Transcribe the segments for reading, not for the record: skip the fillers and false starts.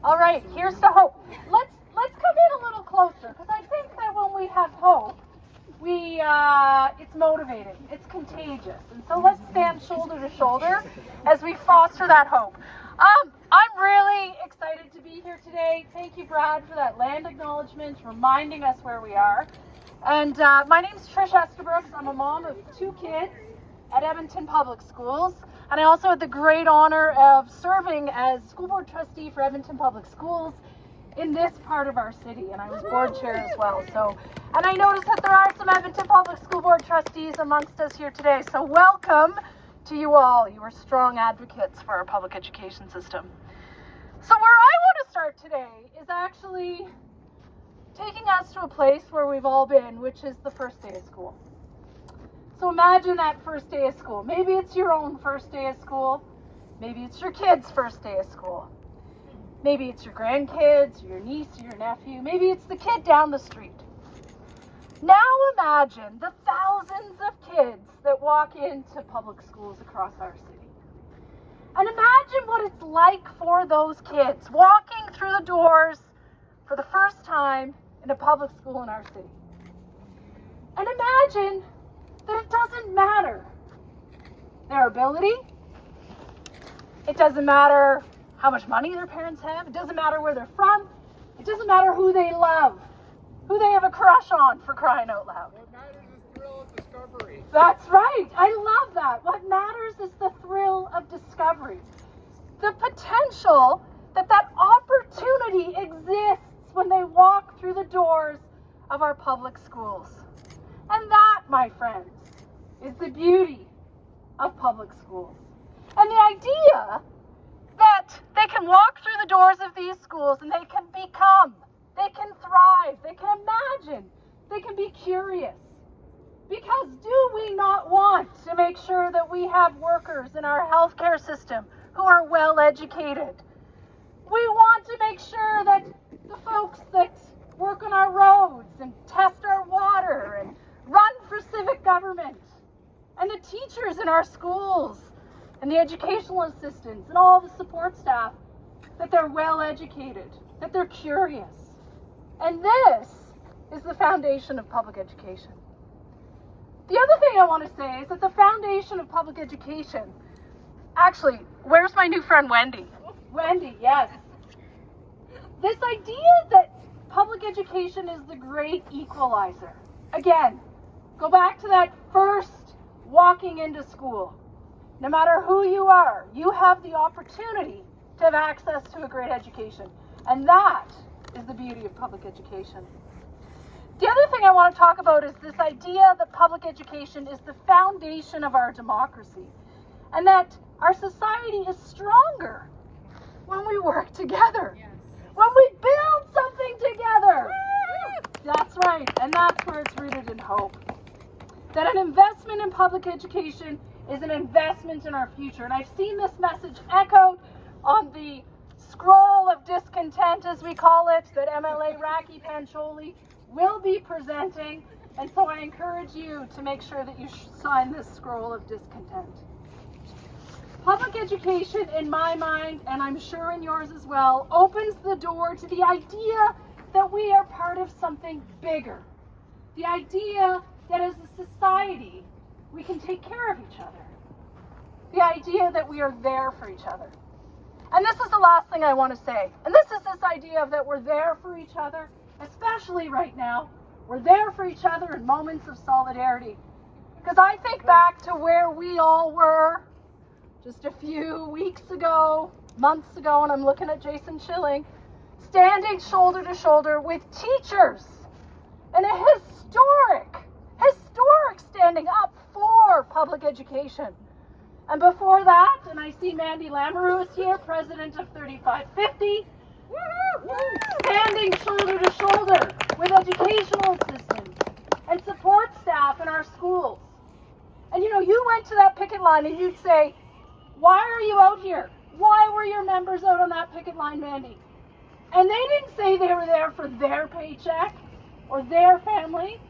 All right, here's to hope. Let's come in a little closer, because I think that when we have hope, it's motivating, it's contagious, and so let's stand shoulder to shoulder as we foster that hope. I'm really excited to be here today. Thank you, Brad, for that land acknowledgement, reminding us where we are. And my name's Trish Estabrooks. I'm a mom of 2 kids at Edmonton Public Schools, and I also had the great honor of serving as school board trustee for Edmonton Public Schools in this part of our city, and I was board chair as well. And I noticed that there are some Edmonton Public School Board trustees amongst us here today, so welcome to you all. You are strong advocates for our public education system. So where I want to start today is actually taking us to a place where we've all been, which is the first day of school. So imagine that first day of school. Maybe it's your own first day of school. Maybe it's your kid's first day of school. Maybe it's your grandkids, or your niece, or your nephew. Maybe it's the kid down the street. Now imagine the thousands of kids that walk into public schools across our city. And imagine what it's like for those kids walking through the doors for the first time in a public school in our city. And imagine that it doesn't matter their ability. It doesn't matter how much money their parents have. It doesn't matter where they're from. It doesn't matter who they love, who they have a crush on, for crying out loud. What matters is the thrill of discovery. That's right. I love that. What matters is the thrill of discovery. The potential that opportunity exists when they walk through the doors of our public schools. And that, my friends, is the beauty of public schools. And the idea that they can walk through the doors of these schools and they can become, they can thrive, they can imagine, they can be curious. Because do we not want to make sure that we have workers in our healthcare system who are well educated? We want to make sure that the folks that work on our roads and test our water and run for civic government, and the teachers in our schools, and the educational assistants and all the support staff, that they're well educated, that they're curious. And this is the foundation of public education. The other thing I want to say is that the foundation of public education, actually, where's my new friend Wendy? Wendy, yes. This idea that public education is the great equalizer. Again, go back to that first walking into school. No matter who you are, you have the opportunity to have access to a great education. And that is the beauty of public education. The other thing I want to talk about is this idea that public education is the foundation of our democracy, and that our society is stronger when we work together, when we build something together. That's right, and that's where it's rooted in hope. That an investment in public education is an investment in our future. And I've seen this message echoed on the scroll of discontent, as we call it, that MLA Raki Pancholi will be presenting. And so I encourage you to make sure that you sign this scroll of discontent. Public education, in my mind, and I'm sure in yours as well, opens the door to the idea that we are part of something bigger. The idea that as a society, we can take care of each other. The idea that we are there for each other. And this is the last thing I want to say. And this is this idea of that we're there for each other, especially right now. We're there for each other in moments of solidarity. Because I think back to where we all were just a few weeks ago, months ago, and I'm looking at Jason Schilling, standing shoulder to shoulder with teachers in a historic standing up for public education. And before that, and I see Mandy Lamoureux is here, president of 3550, standing shoulder to shoulder with educational assistants and support staff in our schools. And you went to that picket line and you'd say, why are you out here? Why were your members out on that picket line, Mandy? And they didn't say they were there for their paycheck or their family.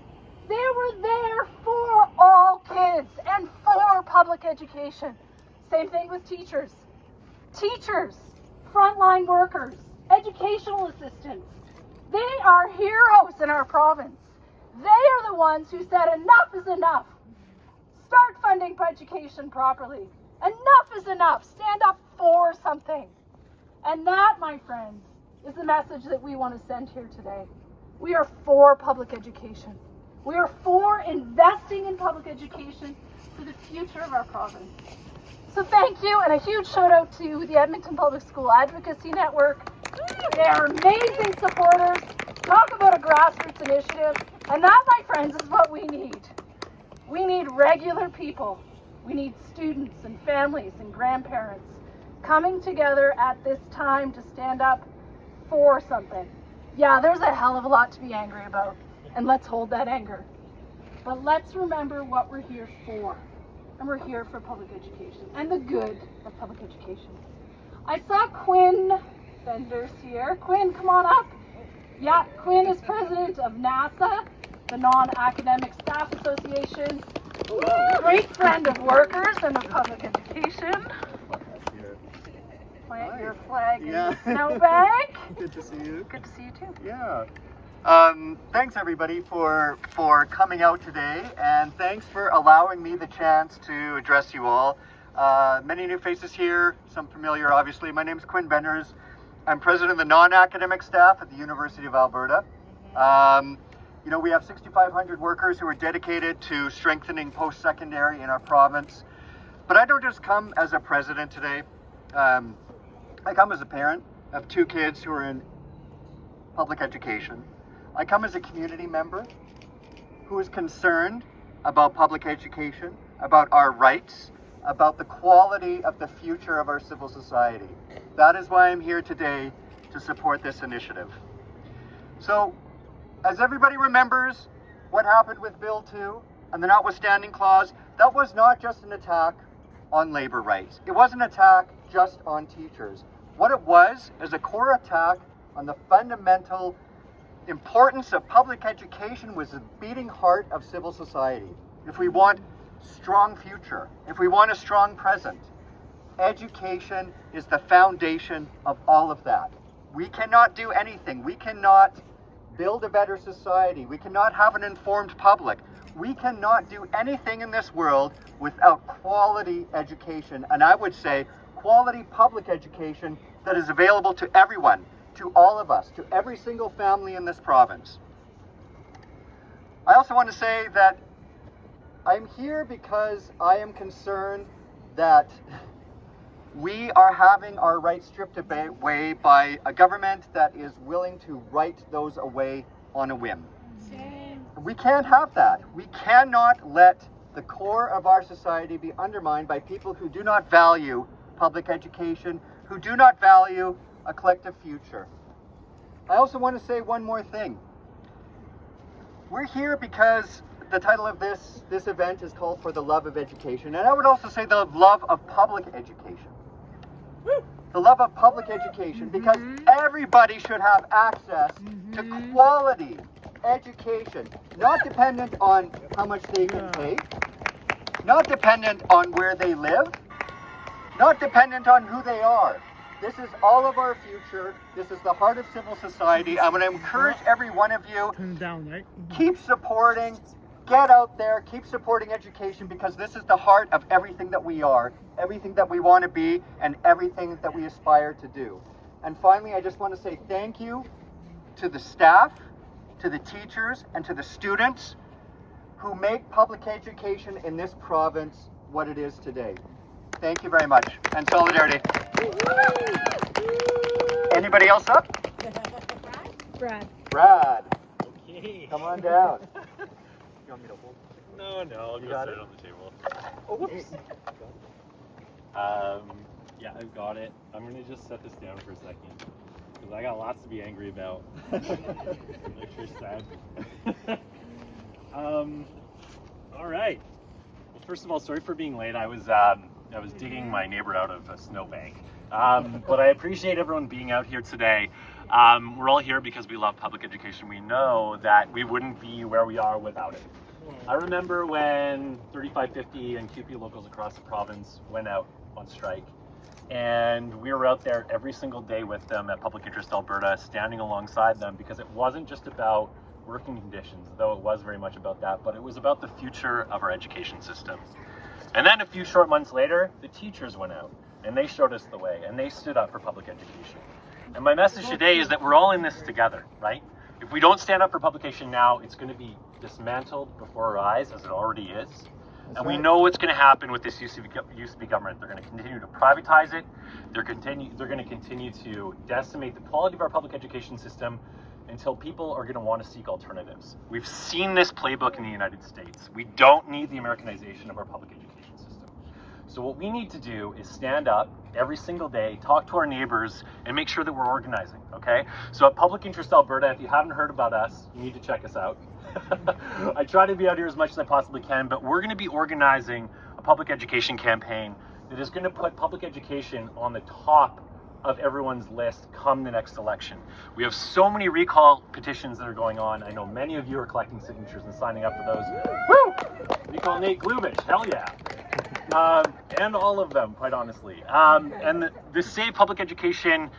They were there for all kids and for public education. Same thing with teachers. Teachers, frontline workers, educators. educational assistants. They are heroes in our province. They are the ones who said enough is enough. Start funding education properly. Enough is enough. Stand up for something. And that, my friends, is the message that we want to send here today. We are for public education. We are for investing in public education for the future of our province. So thank you, and a huge shout out to the Edmonton Public School Advocacy Network. They are amazing supporters. Talk about a grassroots initiative. And that, my friends, is what we need. We need regular people. We need students and families and grandparents coming together at this time to stand up for something. Yeah, there's a hell of a lot to be angry about, and let's hold that anger. But let's remember what we're here for. And we're here for public education and the good of public education. I saw Quinn Benders here. Quinn, come on up. Yeah, Quinn is president of NASA, the Non-Academic Staff Association. Great friend of workers and of public education. Plant your flag in the snowbank. Good to see you. Good to see you too. Yeah. Thanks everybody for coming out today, and thanks for allowing me the chance to address you all. Many new faces here, some familiar obviously. My name is Quinn Benders. I'm president of the non-academic staff at the University of Alberta. You know, we have 6,500 workers who are dedicated to strengthening post-secondary in our province. But I don't just come as a president today. I come as a parent of 2 kids who are in public education. I come as a community member who is concerned about public education, about our rights, about the quality of the future of our civil society. That is why I'm here today to support this initiative. So, as everybody remembers what happened with Bill 2 and the notwithstanding clause, that was not just an attack on labor rights. It was an attack just on teachers. What it was is a core attack on the fundamental importance of public education, was the beating heart of civil society. If we want strong future, if we want a strong present, education is the foundation of all of that. We cannot do anything. We cannot build a better society. We cannot have an informed public. We cannot do anything in this world without quality education, and I would say quality public education that is available to everyone, to all of us, to every single family in this province. I also want to say that I'm here because I am that we are having our rights stripped away by a government that is willing to write those away on a whim. We can't have that. We cannot let the core of our society be undermined by people who do not value public education, who do not value a collective future. I also want to say one more thing. We're here because the title of this event is called For the Love of Education, and I would also say the love of public education. The love of public education, because everybody should have access to quality education, not dependent on how much they can pay, not dependent on where they live, not dependent on who they are. This is all of our future. This is the heart of civil society. I'm going to encourage every one of you, keep supporting, get out there, keep supporting education, because this is the heart of everything that we are, everything that we want to be, and everything that we aspire to do. And finally, I just want to say thank you to the staff, to the teachers, and to the students who make public education in this province what it is today. Thank you very much, and solidarity. Anybody else up? Brad. Okay. Come on down. You want me to hold? No, I'll You go got sit it? on the table. Oh, whoops. Yeah, I've got it. I'm gonna just set this down for a second because I got lots to be angry about. Like you're sad. All right. Well, first of all, sorry for being late. I was digging my neighbor out of a snowbank. But I appreciate everyone being out here today. We're all here because we love public education. We know that we wouldn't be where we are without it. I remember when 3550 and QP locals across the province went out on strike. And we were out there every single day with them at Public Interest Alberta, standing alongside them, because it wasn't just about working conditions, though it was very much about that, but it was about the future of our education system. And then a few short months later, the teachers went out and they showed us the way and they stood up for public education. And my message today is that we're all in this together, right? If we don't stand up for public education now, it's going to be dismantled before our eyes, as it already is. And we know what's going to happen with this UCP government. They're going to continue to privatize it. They're going to continue to decimate the quality of our public education system until people are going to want to seek alternatives. We've seen this playbook in the United States. We don't need the Americanization of our public education system. So what we need to do is stand up every single day, talk to our neighbors, and make sure that we're organizing, okay? So at Public Interest Alberta, if you haven't heard about us, you need to check us out. I try to be out here as much as I possibly can, but we're going to be organizing a public education campaign that is going to put public education on the top of everyone's list come the next election. We have so many recall petitions that are going on. I know many of you are collecting signatures and signing up for those. Woo! Recall Nate Glubich, hell yeah. And all of them, quite honestly. And the Save Public Education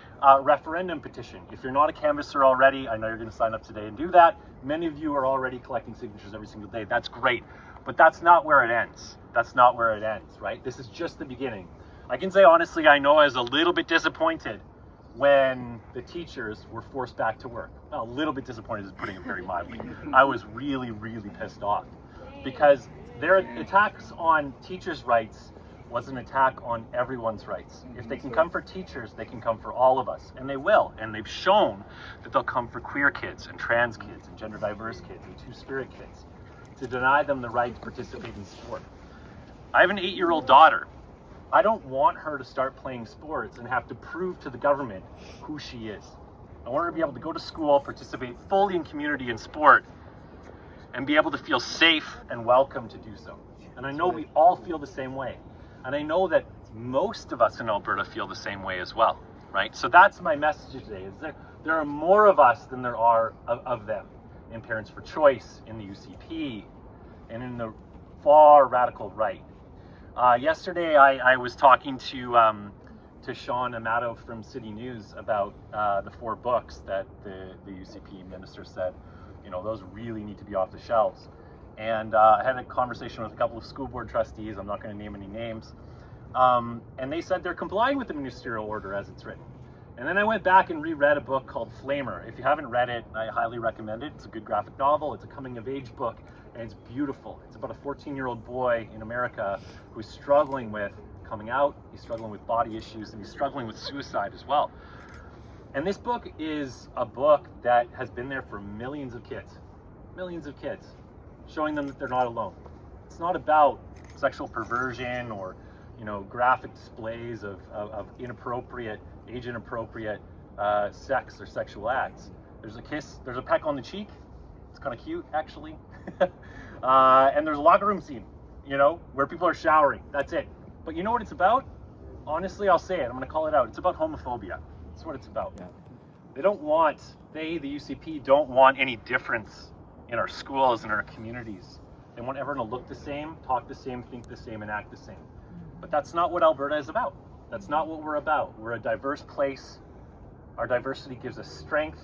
referendum petition. If you're not a canvasser already, I know you're going to sign up today and do that. Many of you are already collecting signatures every single day. That's great. But that's not where it ends. That's not where it ends, right? This is just the beginning. I can say honestly, I know I was a little bit disappointed when the teachers were forced back to work. A little bit disappointed is putting it very mildly. I was really, really pissed off because their attacks on teachers' rights was an attack on everyone's rights. If they can come for teachers, they can come for all of us, and they will. And they've shown that they'll come for queer kids and trans kids and gender diverse kids and two-spirit kids to deny them the right to participate in sport. I have an 8-year-old daughter. I don't want her to start playing sports and have to prove to the government who she is. I want her to be able to go to school, participate fully in community and sport, and be able to feel safe and welcome to do so. And I know we all feel the same way. And I know that most of us in Alberta feel the same way as well, right? So that's my message today, is there are more of us than there are of them in Parents for Choice, in the UCP, and in the far radical right. Yesterday, I was talking to Sean Amato from City News about the 4 books that the UCP minister said, you know, those really need to be off the shelves. And I had a conversation with a couple of school board trustees. I'm not going to name any names. And they said they're complying with the ministerial order as it's written. And then I went back and reread a book called Flamer. If you haven't read it, I highly recommend it. It's a good graphic novel. It's a coming-of-age book, and it's beautiful. It's about a 14-year-old boy in America who's struggling with coming out, he's struggling with body issues, and he's struggling with suicide as well. And this book is a book that has been there for millions of kids, showing them that they're not alone. It's not about sexual perversion or, you know, graphic displays of inappropriate, age-inappropriate sex or sexual acts. There's a kiss, there's a peck on the cheek. It's kind of cute, actually. And there's a locker room scene, you know, where people are showering. That's it. But you know what it's about? Honestly, I'll say it. I'm going to call it out. It's about homophobia. That's what it's about. Yeah. The UCP, don't want any difference in our schools and our communities. They want everyone to look the same, talk the same, think the same, and act the same. But that's not what Alberta is about. That's not what we're about. We're a diverse place. Our diversity gives us strength,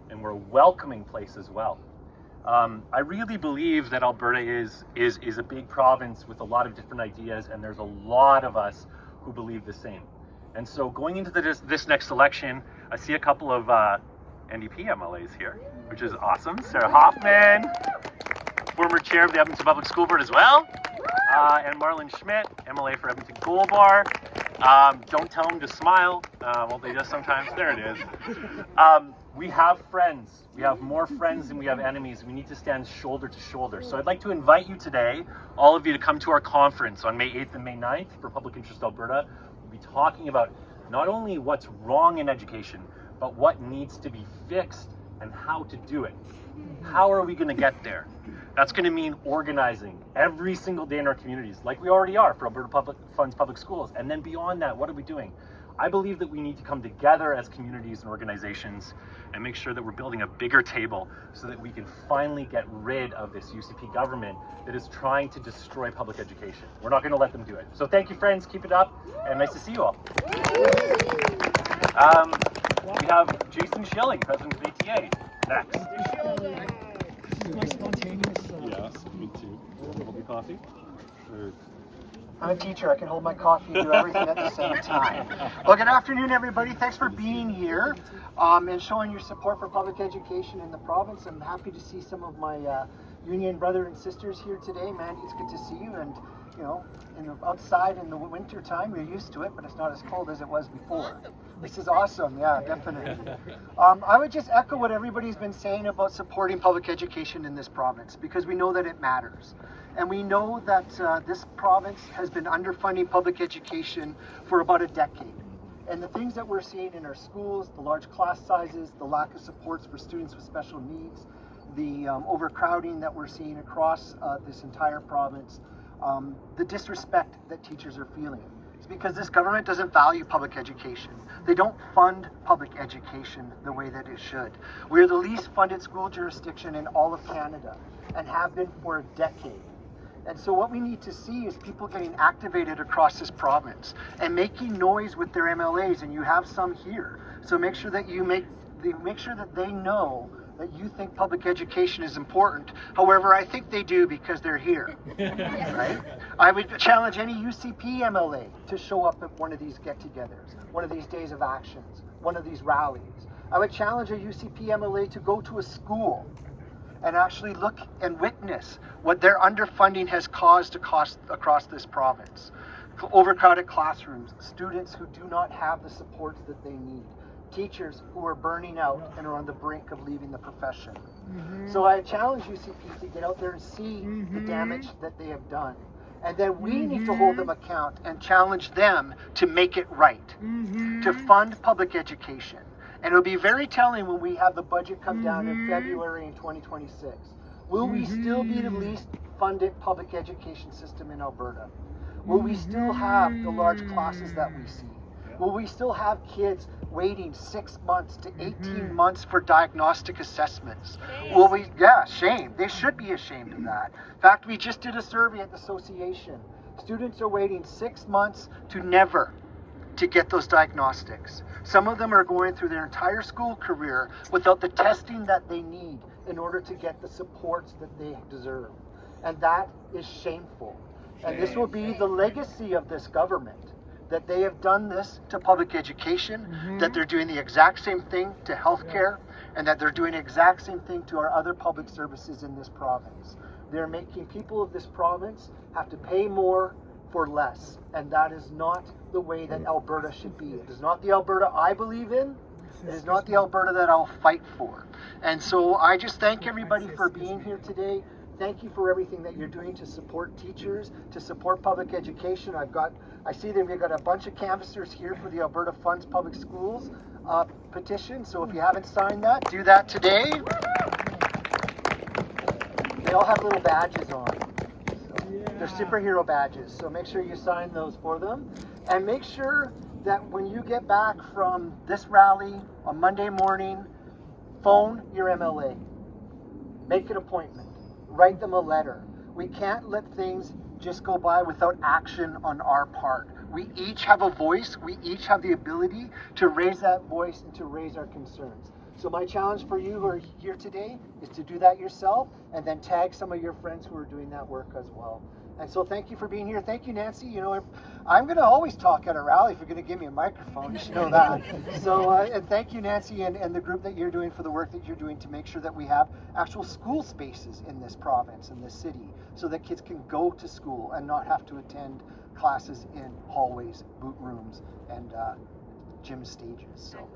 and we're a welcoming place as well. I really believe that Alberta is a big province with a lot of different ideas, and there's a lot of us who believe the same. And so going into this next election, I see a couple of NDP MLAs here, which is awesome. Sarah Hoffman, former chair of the Edmonton Public School Board as well, and Marlon Schmidt, MLA for Edmonton Gold Bar. Don't tell them to smile. Well, they just sometimes. There it is. We have friends. We have more friends than we have enemies. We need to stand shoulder to shoulder. So I'd like to invite you today, all of you, to come to our conference on May 8th and May 9th for Public Interest Alberta. We'll be talking about not only what's wrong in education, but what needs to be fixed and how to do it. How are we going to get there? That's going to mean organizing every single day in our communities, like we already are for Alberta Public Funds Public Schools. And then beyond that, what are we doing? I believe that we need to come together as communities and organizations and make sure that we're building a bigger table so that we can finally get rid of this UCP government that is trying to destroy public education. We're not going to let them do it. So thank you, friends. Keep it up, and nice to see you all. We have Jason Schilling, president of ATA, next. This is my spontaneous. Yes, me too. Hold your coffee. Sure. I'm a teacher. I can hold my coffee and do everything at the same time. Well, good afternoon, everybody. Thanks for being here and showing your support for public education in the province. I'm happy to see some of my union brothers and sisters here today. Mandy, it's good to see you. And, you know, outside in the winter time, we're used to it, but it's not as cold as it was before. This is awesome. Yeah, definitely. I would just echo what everybody's been saying about supporting public education in this province, because we know that it matters. And we know that this province has been underfunding public education for about a decade. And the things that we're seeing in our schools, the large class sizes, the lack of supports for students with special needs, the overcrowding that we're seeing across this entire province, the disrespect that teachers are feeling. It's because this government doesn't value public education. They don't fund public education the way that it should. We're the least funded school jurisdiction in all of Canada and have been for a decade. And so what we need to see is people getting activated across this province and making noise with their MLAs, and you have some here. So make sure that you make sure that they know that you think public education is important. However, I think they do because they're here, right? I would challenge any UCP MLA to show up at one of these get-togethers, one of these days of actions, one of these rallies. I would challenge a UCP MLA to go to a school and actually look and witness what their underfunding has caused across this province. Overcrowded classrooms, students who do not have the supports that they need, teachers who are burning out and are on the brink of leaving the profession. So I challenge UCP to get out there and see the damage that they have done. And then we need to hold them account and challenge them to make it right, to fund public education. And it'll be very telling when we have the budget come down in February in 2026. Will we still be the least funded public education system in Alberta? Will we still have the large classes that we see? Will we still have kids waiting 6 months to 18 months for diagnostic assessments? Will we? Yeah, shame. They should be ashamed of that. In fact, we just did a survey at the association. Students are waiting 6 months to never to get those diagnostics. Some of them are going through their entire school career without the testing that they need in order to get the supports that they deserve. And that is shameful. And this will be the legacy of this government, that they have done this to public education, that they're doing the exact same thing to healthcare, and that they're doing the exact same thing to our other public services in this province. They're making people of this province have to pay more for less, and that is not the way that Alberta should be. It is not the Alberta I believe in. It is not the Alberta that I'll fight for. And so I just thank everybody for being here today. Thank you for everything that you're doing to support teachers, to support public education. I see that we've got a bunch of canvassers here for the Alberta Funds Public Schools petition. So if you haven't signed that, do that today. They all have little badges on. They're superhero badges, so make sure you sign those for them. And make sure that when you get back from this rally on Monday morning, phone your MLA. Make an appointment. Write them a letter. We can't let things just go by without action on our part. We each have a voice. We each have the ability to raise that voice and to raise our concerns. So my challenge for you who are here today is to do that yourself and then tag some of your friends who are doing that work as well. And so thank you for being here. Thank you, Nancy. You know, I'm going to always talk at a rally if you're going to give me a microphone. You should know that. So, and thank you, Nancy, and the group that you're doing for the work that you're doing to make sure that we have actual school spaces in this province, in this city, so that kids can go to school and not have to attend classes in hallways, boot rooms, and gym stages. So